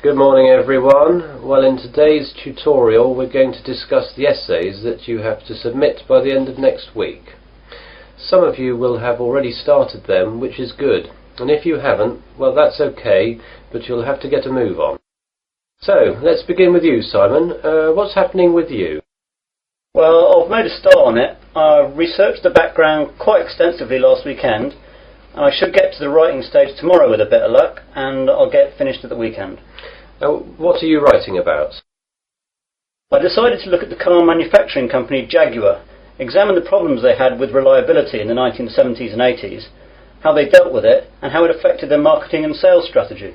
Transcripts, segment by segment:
Good morning everyone. Well, in today's tutorial we're going to discuss the essays that you have to submit by the end of next week. Some of you will have already started them, which is good, and if you haven't, well that's okay, but you'll have to get a move on. So, let's begin with you, Simon. What's happening with you? Well, I've made a start on it. I researched the background quite extensively last weekend, and I should get to the writing stage tomorrow with a bit of luck, and I'll get finished at the weekend. What are you writing about? I decided to look at the car manufacturing company Jaguar, examine the problems they had with reliability in the 1970s and 80s, how they dealt with it, and how it affected their marketing and sales strategy.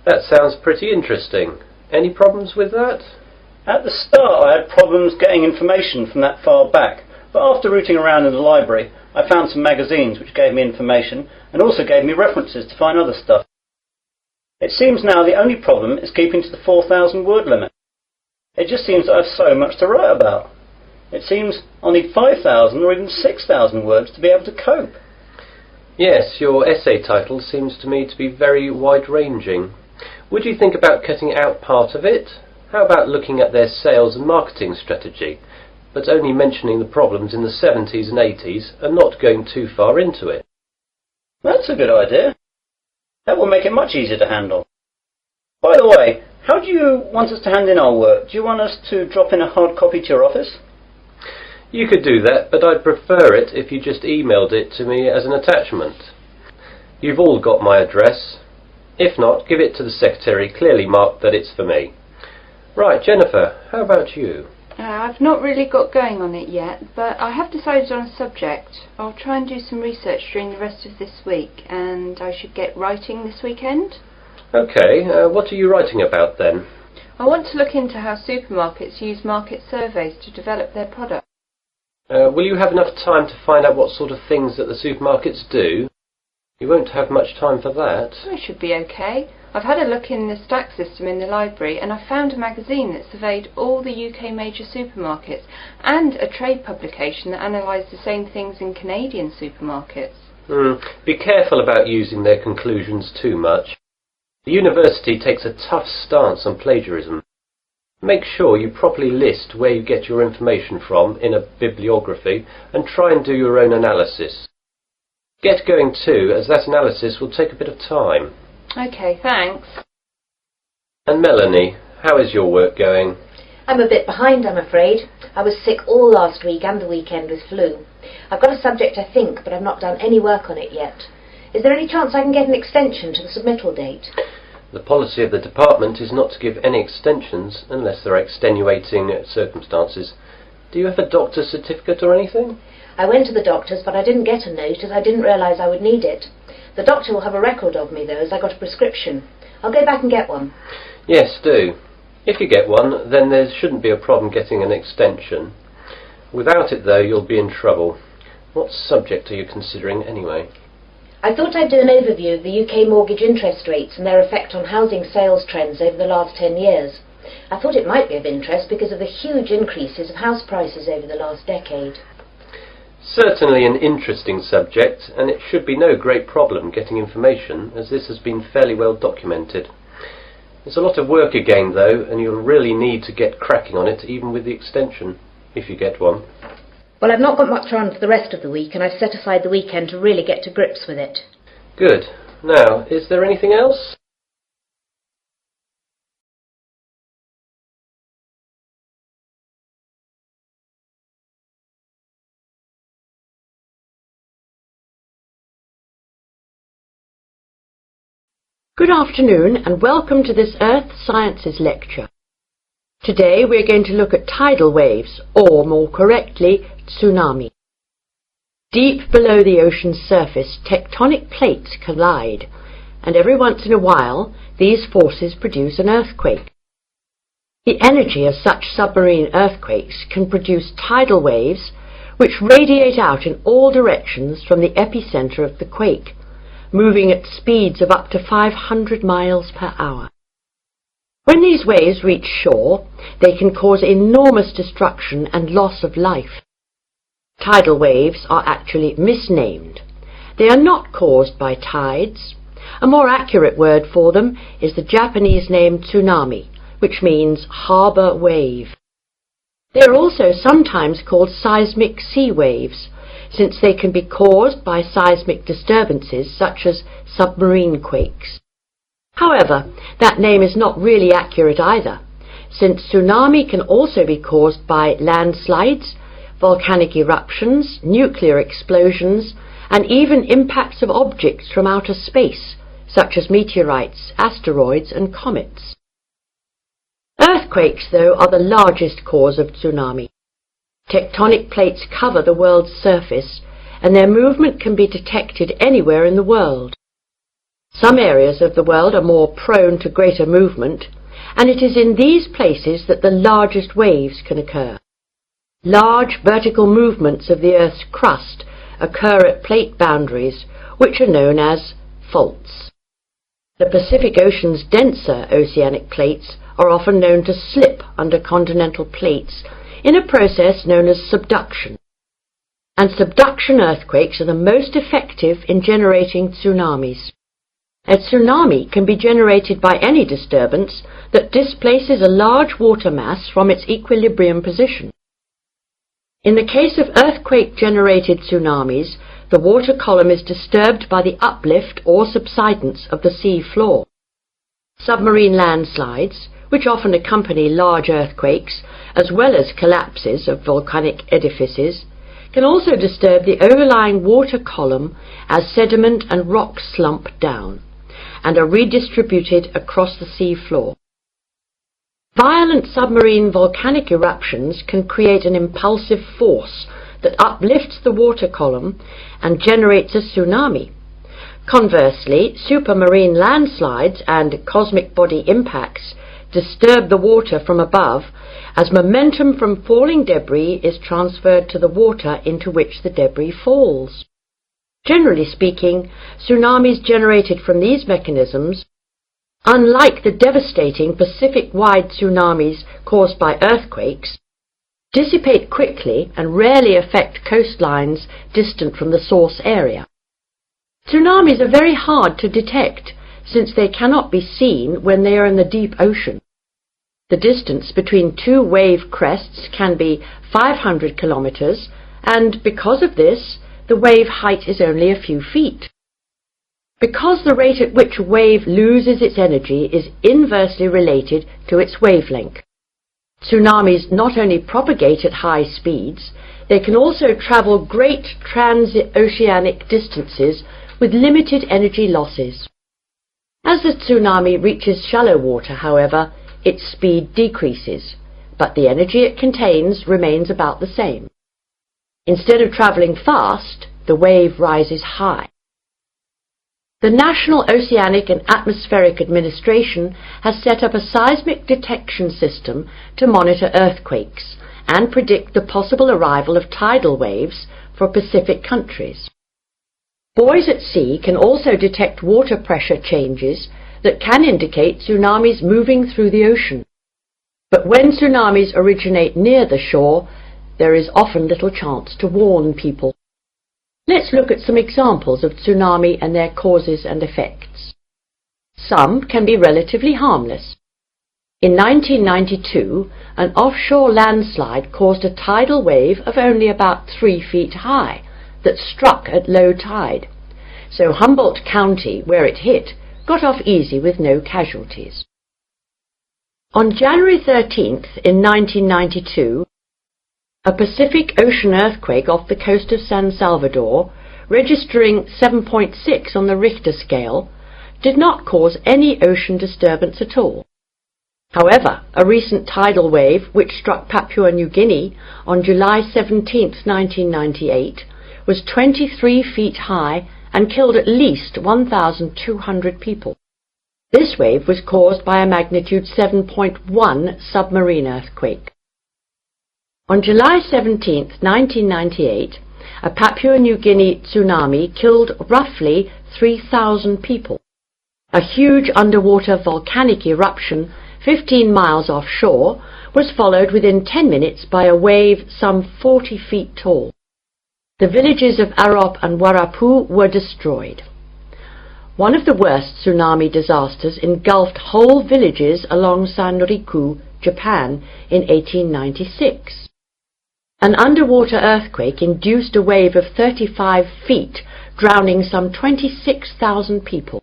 That sounds pretty interesting. Any problems with that? At the start I had problems getting information from that far back, but after rooting around in the library I found some magazines which gave me information and also gave me references to find other stuff. It seems now the only problem is keeping to the 4,000 word limit. It just seems that I have so much to write about. It seems I'll need 5,000 or even 6,000 words to be able to cope. Yes, your essay title seems to me to be very wide-ranging. Would you think about cutting out part of it? How about looking at their sales and marketing strategy, but only mentioning the problems in the 70s and 80s and not going too far into it? That's a good idea. That will make it much easier to handle. By the way, how do you want us to hand in our work? Do you want us to drop in a hard copy to your office? You could do that, but I'd prefer it if you just emailed it to me as an attachment. You've all got my address. If not, give it to the secretary, clearly marked that it's for me. Right, Jennifer, how about you? I've not really got going on it yet, but I have decided on a subject. I'll try and do some research during the rest of this week, and I should get writing this weekend. Okay, what are you writing about then? I want to look into how supermarkets use market surveys to develop their product. Will you have enough time to find out what sort of things that the supermarkets do? You won't have much time for that. I should be okay. I've had a look in the stack system in the library and I found a magazine that surveyed all the UK major supermarkets and a trade publication that analysed the same things in Canadian supermarkets. Be careful about using their conclusions too much. The university takes a tough stance on plagiarism. Make sure you properly list where you get your information from in a bibliography and try and do your own analysis. Get going too, as that analysis will take a bit of time. Okay, thanks. And Melanie, how is your work going? I'm a bit behind, I'm afraid. I was sick all last week and the weekend with flu. I've got a subject, I think, but I've not done any work on it yet. Is there any chance I can get an extension to the submittal date? The policy of the department is not to give any extensions unless there are extenuating circumstances. Do you have a doctor's certificate or anything? I went to the doctor's, but I didn't get a note as I didn't realise I would need it. The doctor will have a record of me, though, as I got a prescription. I'll go back and get one. Yes, do. If you get one, then there shouldn't be a problem getting an extension. Without it, though, you'll be in trouble. What subject are you considering, anyway? I thought I'd do an overview of the UK mortgage interest rates and their effect on housing sales trends over the last 10 years. I thought it might be of interest because of the huge increases of house prices over the last decade. Certainly an interesting subject, and it should be no great problem getting information, as this has been fairly well documented. There's a lot of work again, though, and you'll really need to get cracking on it, even with the extension, if you get one. Well, I've not got much on for the rest of the week, and I've set aside the weekend to really get to grips with it. Good. Now, is there anything else? Good afternoon and welcome to this Earth Sciences lecture. Today we're going to look at tidal waves, or more correctly, tsunami. Deep below the ocean's surface, tectonic plates collide, and every once in a while these forces produce an earthquake. The energy of such submarine earthquakes can produce tidal waves which radiate out in all directions from the epicenter of the quake, moving at speeds of up to 500 miles per hour. When these waves reach shore, they can cause enormous destruction and loss of life. Tidal waves are actually misnamed. They are not caused by tides. A more accurate word for them is the Japanese name tsunami, which means harbour wave. They are also sometimes called seismic sea waves, since they can be caused by seismic disturbances such as submarine quakes. However, that name is not really accurate either, since tsunami can also be caused by landslides, volcanic eruptions, nuclear explosions, and even impacts of objects from outer space, such as meteorites, asteroids, and comets. Earthquakes, though, are the largest cause of tsunami. Tectonic plates cover the world's surface, and their movement can be detected anywhere in the world. Some areas of the world are more prone to greater movement, and it is in these places that the largest waves can occur. Large vertical movements of the Earth's crust occur at plate boundaries, which are known as faults. The Pacific Ocean's denser oceanic plates are often known to slip under continental plates in a process known as subduction. And subduction earthquakes are the most effective in generating tsunamis. A tsunami can be generated by any disturbance that displaces a large water mass from its equilibrium position. In the case of earthquake-generated tsunamis, the water column is disturbed by the uplift or subsidence of the sea floor. Submarine landslides, which often accompany large earthquakes, as well as collapses of volcanic edifices, can also disturb the overlying water column as sediment and rock slump down, and are redistributed across the sea floor. Violent submarine volcanic eruptions can create an impulsive force that uplifts the water column and generates a tsunami. Conversely, supermarine landslides and cosmic body impacts disturb the water from above as momentum from falling debris is transferred to the water into which the debris falls. Generally speaking, tsunamis generated from these mechanisms, unlike the devastating Pacific-wide tsunamis caused by earthquakes, dissipate quickly and rarely affect coastlines distant from the source area. Tsunamis are very hard to detect since they cannot be seen when they are in the deep ocean. The distance between two wave crests can be 500 kilometers, and because of this, the wave height is only a few feet. Because the rate at which a wave loses its energy is inversely related to its wavelength. Tsunamis not only propagate at high speeds, they can also travel great transoceanic distances with limited energy losses. As the tsunami reaches shallow water, however, its speed decreases, but the energy it contains remains about the same. Instead of travelling fast, the wave rises high. The National Oceanic and Atmospheric Administration has set up a seismic detection system to monitor earthquakes and predict the possible arrival of tidal waves for Pacific countries. Buoys at sea can also detect water pressure changes that can indicate tsunamis moving through the ocean. But when tsunamis originate near the shore, there is often little chance to warn people. Let's look at some examples of tsunami and their causes and effects. Some can be relatively harmless. In 1992, an offshore landslide caused a tidal wave of only about 3 feet high that struck at low tide. So Humboldt County, where it hit, got off easy with no casualties. On January 13th in 1992, a Pacific Ocean earthquake off the coast of San Salvador, registering 7.6 on the Richter scale, did not cause any ocean disturbance at all. However, a recent tidal wave which struck Papua New Guinea on July 17, 1998, was 23 feet high and killed at least 1,200 people. This wave was caused by a magnitude 7.1 submarine earthquake. On July 17, 1998, a Papua New Guinea tsunami killed roughly 3,000 people. A huge underwater volcanic eruption 15 miles offshore was followed within 10 minutes by a wave some 40 feet tall. The villages of Arop and Warapu were destroyed. one of the worst tsunami disasters engulfed whole villages along Sanriku, Japan, in 1896. An underwater earthquake induced a wave of 35 feet, drowning some 26,000 people.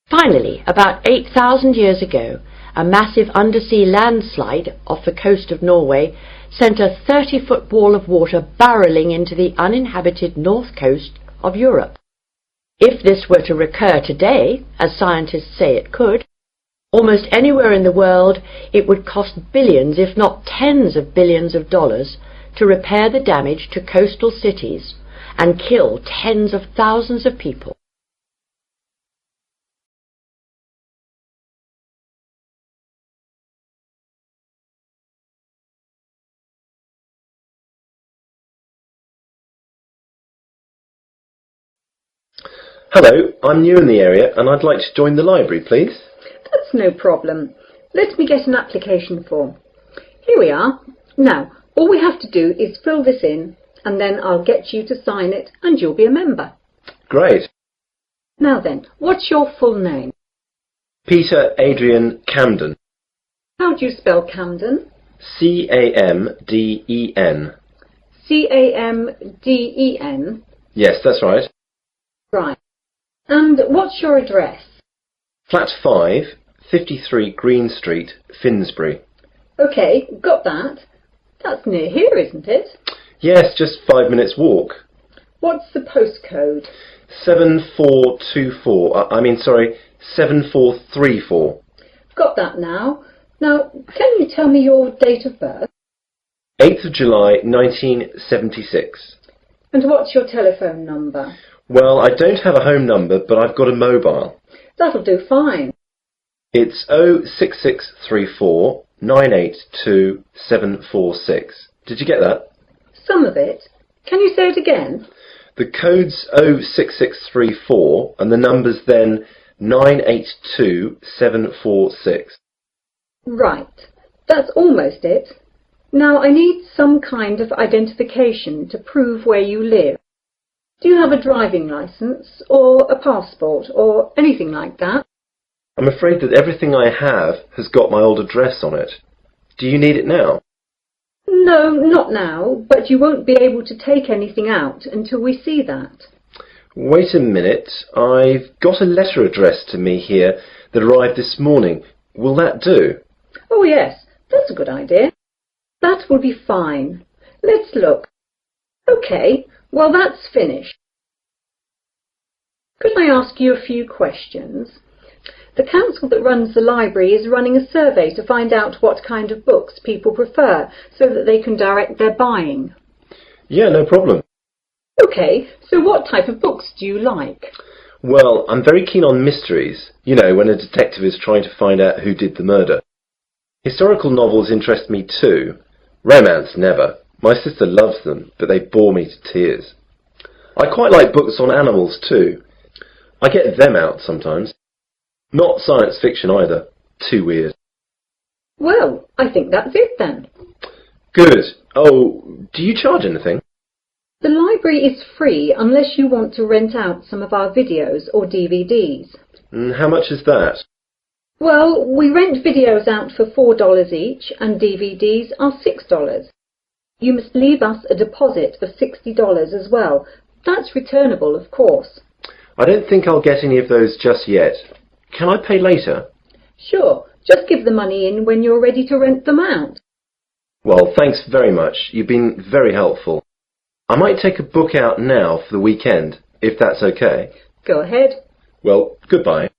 Finally, about 8,000 years ago, a massive undersea landslide off the coast of Norway sent a 30-foot wall of water barrelling into the uninhabited north coast of Europe. If this were to recur today, as scientists say it could, almost anywhere in the world it would cost billions, if not tens of billions of dollars, to repair the damage to coastal cities and kill tens of thousands of people. Hello, I'm new in the area and I'd like to join the library, please. That's no problem. Let me get an application form. Here we are. Now, all we have to do is fill this in and then I'll get you to sign it and you'll be a member. Great. Now then, what's your full name? Peter Adrian Camden. How do you spell Camden? C-A-M-D-E-N. C-A-M-D-E-N? Yes, that's right. Right. And what's your address? Flat 5, 53 Green Street, Finsbury. OK, got that. That's near here, isn't it? Yes, just 5 minutes walk. What's the postcode? 7434. Got that now. Now, can you tell me your date of birth? 8th of July 1976. And what's your telephone number? Well, I don't have a home number, but I've got a mobile. That'll do fine. It's 06634 982 746. Did you get that? Some of it. Can you say it again? The code's 06634 and the number's then 982 746. Right. That's almost it. Now I need some kind of identification to prove where you live. Do you have a driving licence or a passport or anything like that? I'm afraid that everything I have has got my old address on it. Do you need it now? No, not now, but you won't be able to take anything out until we see that. Wait a minute. I've got a letter addressed to me here that arrived this morning. Will that do? Oh yes, that's a good idea. That will be fine. Let's look. OK, well that's finished. Could I ask you a few questions? The council that runs the library is running a survey to find out what kind of books people prefer so that they can direct their buying. Yeah, no problem. OK, so what type of books do you like? Well, I'm very keen on mysteries. You know, when a detective is trying to find out who did the murder. Historical novels interest me too. Romance, never. My sister loves them, but they bore me to tears. I quite like books on animals too. I get them out sometimes. Not science fiction either. Too weird. Well, I think that's it then. Good. Oh, do you charge anything? The library is free unless you want to rent out some of our videos or DVDs. And how much is that? Well, we rent videos out for $4 each and DVDs are $6. You must leave us a deposit of $60 as well. That's returnable, of course. I don't think I'll get any of those just yet. Can I pay later? Sure, just give the money in when you're ready to rent them out. Well, thanks very much. You've been very helpful. I might take a book out now for the weekend, if that's okay. Go ahead. Well, goodbye.